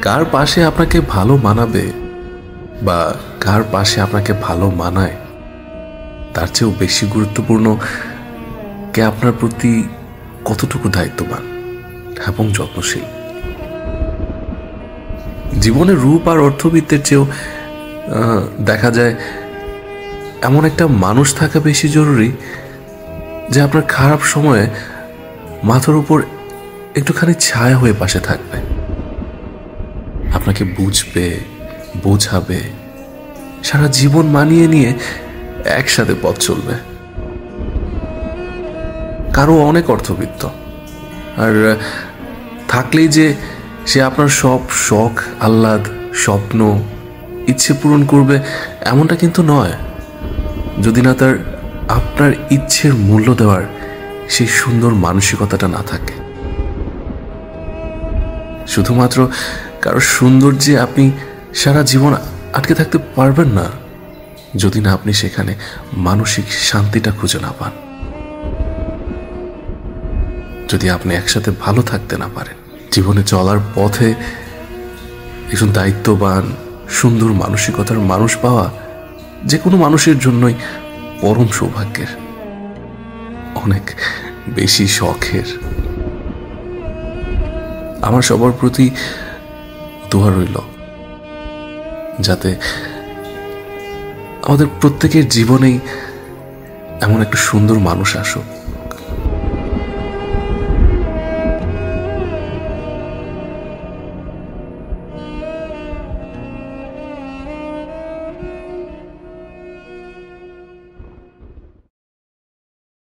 কার পাশে আপনাকে ভালো মানাবে বা কার পাশে আপনাকে ভালো মানায় তার চেয়েও বেশি গুরুত্বপূর্ণ কে আপনার প্রতি কতটুকু দায়িত্ববান এবং যত্নশীল। জীবনের রূপ আর অর্থবিত্তের চেয়েও দেখা যায় এমন একটা মানুষ থাকা বেশি জরুরি যে আপনার খারাপ সময়ে মাথার উপর একটুখানি ছায়া হয়ে পাশে থাকবে, আপনাকে বুঝবে, বোঝাবে, সারা জীবন মানিয়ে নিয়ে একসাথে পথ চলবে। কারো অনেক অর্থবিত্ত, আর থাকলেই যে সে আপনার সব শখ, আহ্লাদ, স্বপ্ন, ইচ্ছে পূরণ করবে এমনটা কিন্তু নয়, যদি না তার আপনার ইচ্ছের মূল্য দেওয়ার সেই সুন্দর মানসিকতাটা না থাকে। শুধুমাত্র কারো সৌন্দর্যে আপনি সারা জীবন আটকে থাকতে পারবেন না যদি না আপনি সেখানে মানসিক শান্তিটা খুঁজে না পান, যদি আপনি একসাথে ভালো থাকতে না পারেন। জীবনে চলার পথে একজন দায়িত্ববান, সুন্দর মানসিকতার মানুষ পাওয়া যে কোনো মানুষের জন্যই পরম সৌভাগ্যের, অনেক বেশি শখের। আমার সবার প্রতি দোয়া রইল যাতে আমাদের প্রত্যেকের জীবনেই এমন একটা সুন্দর মানুষ আসুক